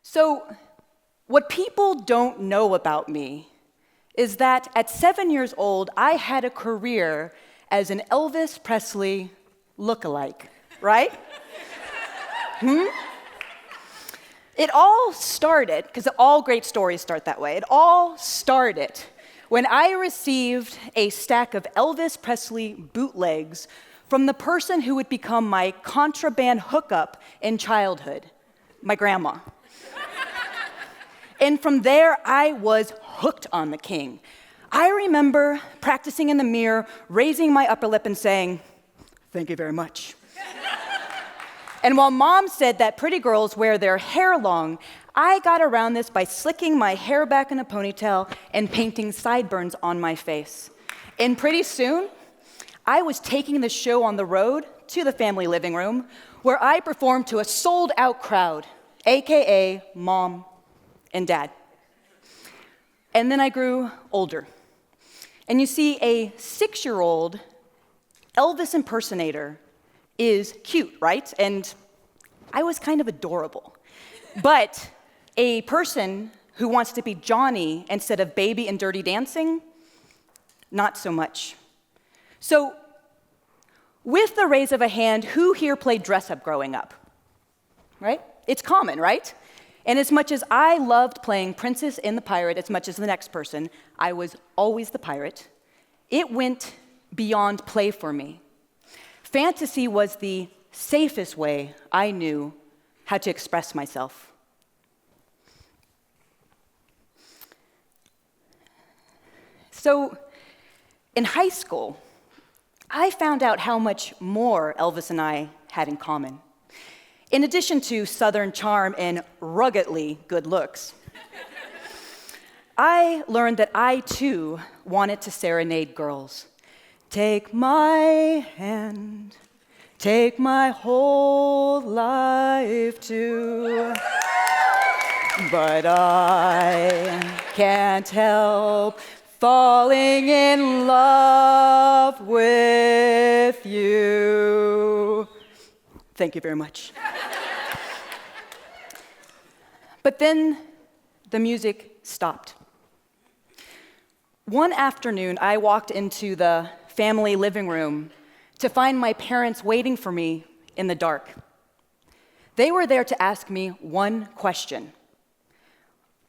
So, what people don't know about me is that at 7 years old, I had a career as an Elvis Presley lookalike, right? It all started, because all great stories start that way, it all started when I received a stack of Elvis Presley bootlegs from the person who would become my contraband hookup in childhood, my grandma. And from there, I was hooked on the king. I remember practicing in the mirror, raising my upper lip and saying, "Thank you very much." And while Mom said that pretty girls wear their hair long, I got around this by slicking my hair back in a ponytail and painting sideburns on my face. And pretty soon, I was taking the show on the road to the family living room, where I performed to a sold-out crowd, AKA Mom and Dad. And then I grew older. And you see, a 6-year-old Elvis impersonator is cute, right? And I was kind of adorable. But a person who wants to be Johnny instead of Baby in Dirty Dancing, not so much. So, with the raise of a hand, who here played dress-up growing up? Right? It's common, right? And as much as I loved playing Princess and the Pirate as much as the next person, I was always the pirate. It went beyond play for me. Fantasy was the safest way I knew how to express myself. So, in high school, I found out how much more Elvis and I had in common. In addition to Southern charm and ruggedly good looks, I learned that I, too, wanted to serenade girls. Take my hand, take my whole life too, but I can't help falling in love with you. Thank you very much. But then the music stopped. One afternoon, I walked into the family living room to find my parents waiting for me in the dark. They were there to ask me one question: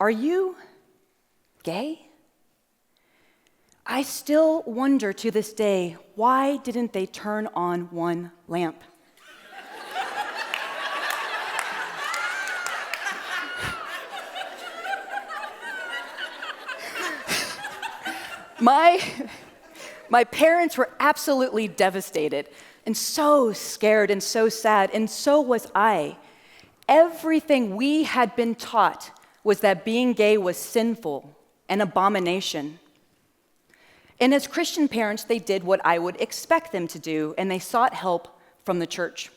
"Are you gay?" I still wonder to this day, why didn't they turn on one lamp? My parents were absolutely devastated and so scared and so sad, and so was I. Everything we had been taught was that being gay was sinful, an abomination. And as Christian parents, they did what I would expect them to do, and they sought help from the church.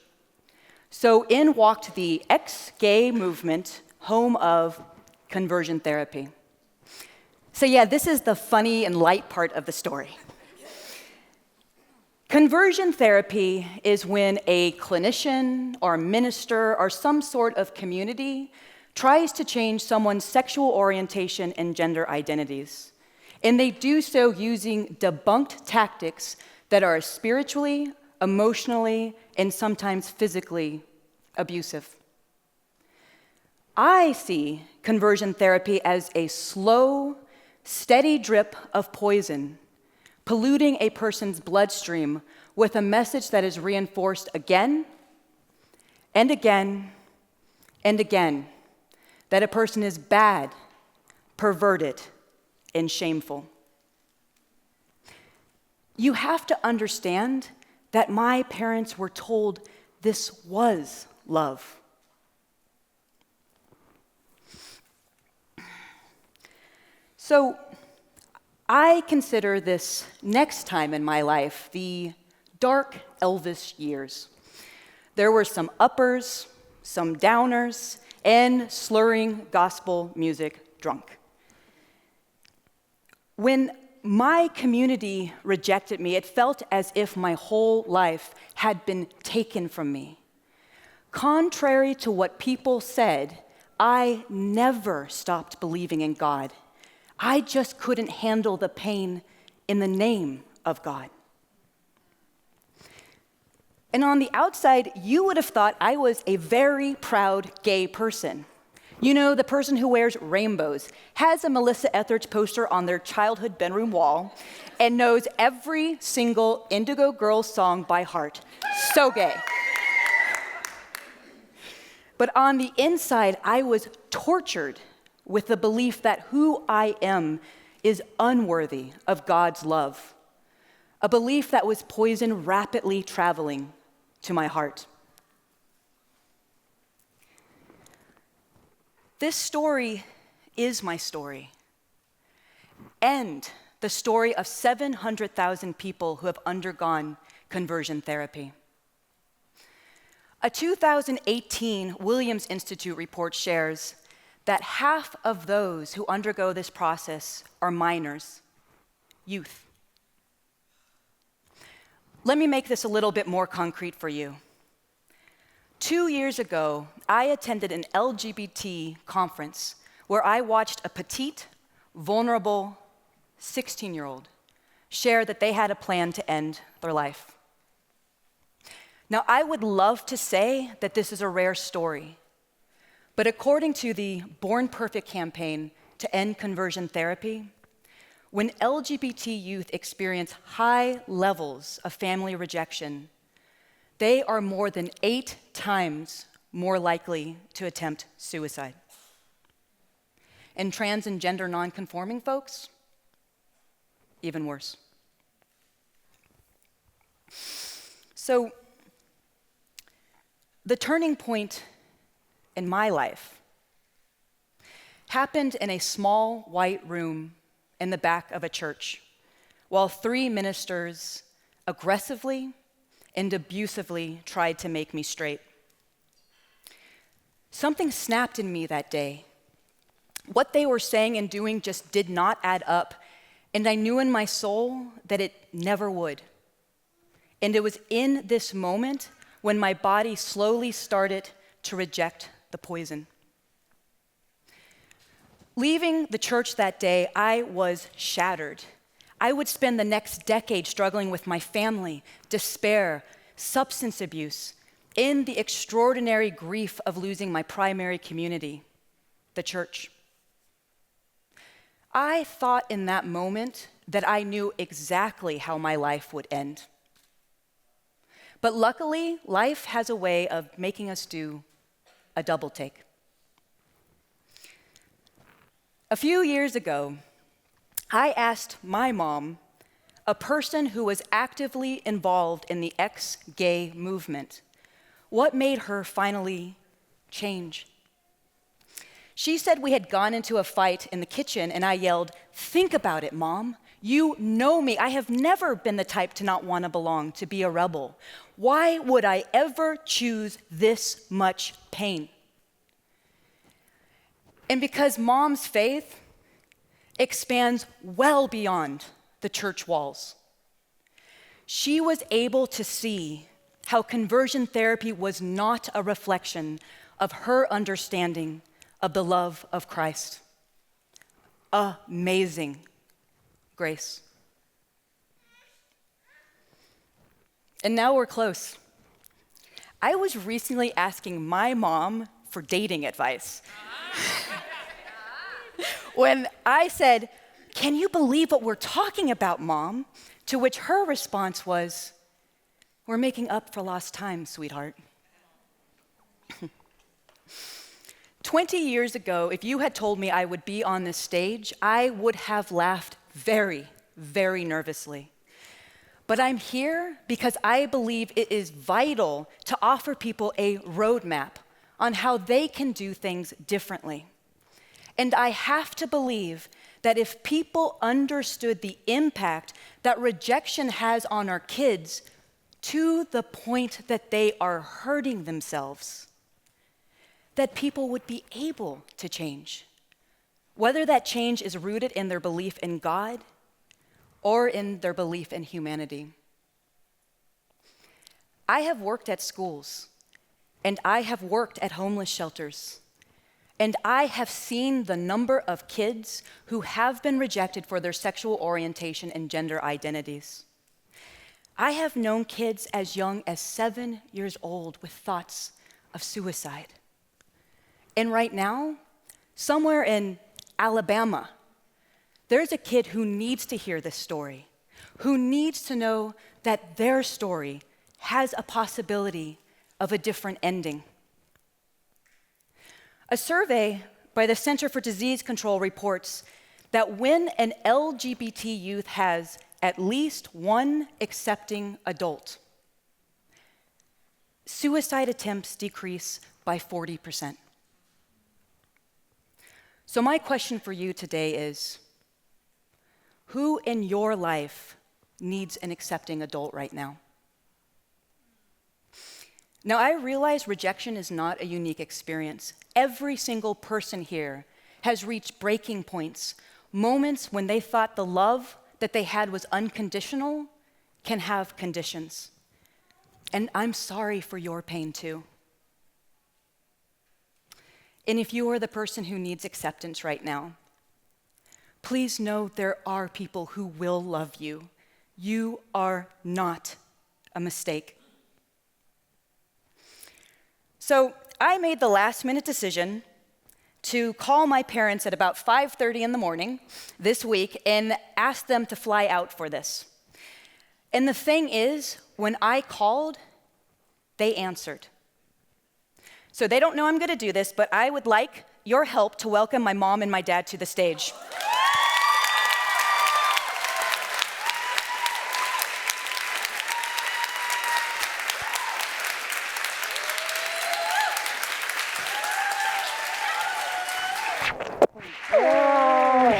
So in walked the ex-gay movement, home of conversion therapy. So yeah, this is the funny and light part of the story. Conversion therapy is when a clinician or minister or some sort of community tries to change someone's sexual orientation and gender identities. And they do so using debunked tactics that are spiritually, emotionally, and sometimes physically abusive. I see conversion therapy as a slow, steady drip of poison, polluting a person's bloodstream with a message that is reinforced again and again and again, that a person is bad, perverted, and shameful. You have to understand that my parents were told this was love. So, I consider this next time in my life the dark Elvis years. There were some uppers, some downers, and slurring gospel music drunk. When my community rejected me, it felt as if my whole life had been taken from me. Contrary to what people said, I never stopped believing in God. I just couldn't handle the pain in the name of God. And on the outside, you would have thought I was a very proud gay person. You know, the person who wears rainbows, has a Melissa Etheridge poster on their childhood bedroom wall, and knows every single Indigo Girls song by heart. So gay. But on the inside, I was tortured with the belief that who I am is unworthy of God's love. A belief that was poison rapidly traveling to my heart. This story is my story, and the story of 700,000 people who have undergone conversion therapy. A 2018 Williams Institute report shares that half of those who undergo this process are minors, youth. Let me make this a little bit more concrete for you. 2 years ago, I attended an LGBT conference where I watched a petite, vulnerable 16-year-old share that they had a plan to end their life. Now, I would love to say that this is a rare story, but according to the Born Perfect campaign to end conversion therapy, when LGBT youth experience high levels of family rejection, they are more than 8 times more likely to attempt suicide. And trans and gender nonconforming folks, even worse. So, the turning point in my life happened in a small white room in the back of a church, while 3 ministers aggressively and abusively tried to make me straight. Something snapped in me that day. What they were saying and doing just did not add up, and I knew in my soul that it never would. And it was in this moment when my body slowly started to reject the poison. Leaving the church that day, I was shattered. I would spend the next decade struggling with my family, despair, substance abuse, in the extraordinary grief of losing my primary community, the church. I thought in that moment that I knew exactly how my life would end. But luckily, life has a way of making us do a double take. A few years ago, I asked my mom, a person who was actively involved in the ex-gay movement, what made her finally change. She said we had gone into a fight in the kitchen, and I yelled, "Think about it, Mom. You know me. I have never been the type to not want to belong, to be a rebel. Why would I ever choose this much pain?" And because Mom's faith expands well beyond the church walls, she was able to see how conversion therapy was not a reflection of her understanding of the love of Christ. Amazing grace. And now we're close. I was recently asking my mom for dating advice. When I said, "Can you believe what we're talking about, Mom?" To which her response was, "We're making up for lost time, sweetheart." 20 years ago, if you had told me I would be on this stage, I would have laughed very, very nervously. But I'm here because I believe it is vital to offer people a roadmap on how they can do things differently. And I have to believe that if people understood the impact that rejection has on our kids to the point that they are hurting themselves, that people would be able to change, whether that change is rooted in their belief in God or in their belief in humanity. I have worked at schools, and I have worked at homeless shelters. and I have seen the number of kids who have been rejected for their sexual orientation and gender identities. I have known kids as young as 7 years old with thoughts of suicide. And right now, somewhere in Alabama, there's a kid who needs to hear this story, who needs to know that their story has a possibility of a different ending. A survey by the Center for Disease Control reports that when an LGBT youth has at least one accepting adult, suicide attempts decrease by 40%. So my question for you today is, who in your life needs an accepting adult right now? Now, I realize rejection is not a unique experience. Every single person here has reached breaking points, moments when they thought the love that they had was unconditional can have conditions. And I'm sorry for your pain too. And if you are the person who needs acceptance right now, please know there are people who will love you. You are not a mistake. So I made the last-minute decision to call my parents at about 5:30 in the morning this week and ask them to fly out for this. And the thing is, when I called, they answered. So they don't know I'm going to do this, but I would like your help to welcome my mom and my dad to the stage.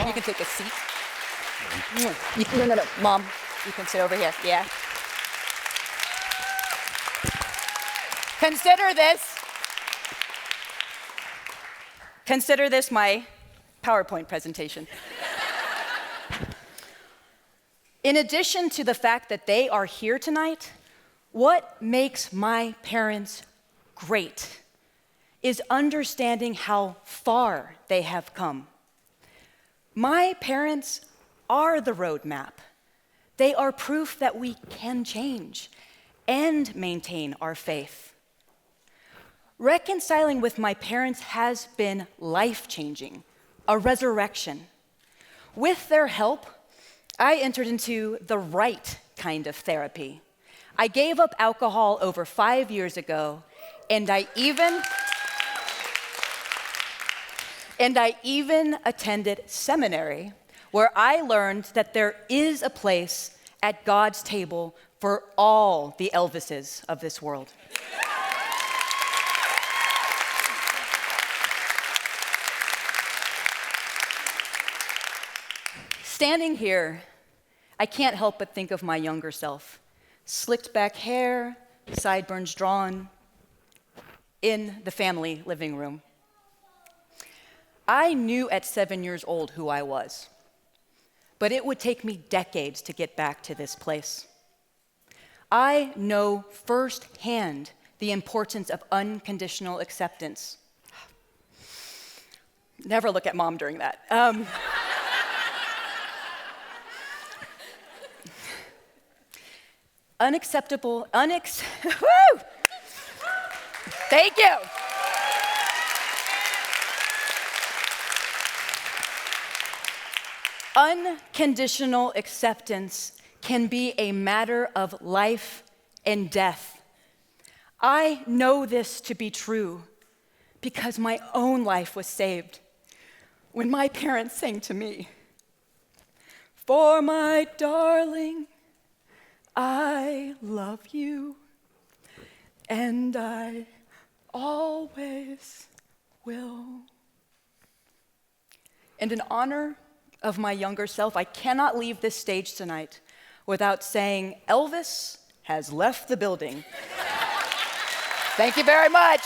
You can take a seat. No, Mom, you can sit over here. Yeah. Consider this my PowerPoint presentation. In addition to the fact that they are here tonight, what makes my parents great is understanding how far they have come. My parents are the roadmap. They are proof that we can change and maintain our faith. Reconciling with my parents has been life-changing, a resurrection. With their help, I entered into the right kind of therapy. I gave up alcohol over 5 years ago, and I even attended seminary, where I learned that there is a place at God's table for all the Elvises of this world. Standing here, I can't help but think of my younger self. Slicked back hair, sideburns drawn, in the family living room. I knew at 7 years old who I was, but it would take me decades to get back to this place. I know firsthand the importance of unconditional acceptance. Never look at Mom during that. Woo! Thank you. Unconditional acceptance can be a matter of life and death. I know this to be true because my own life was saved when my parents sang to me, "For my darling, I love you, and I always will." And in honor of my younger self, I cannot leave this stage tonight without saying Elvis has left the building. Thank you very much.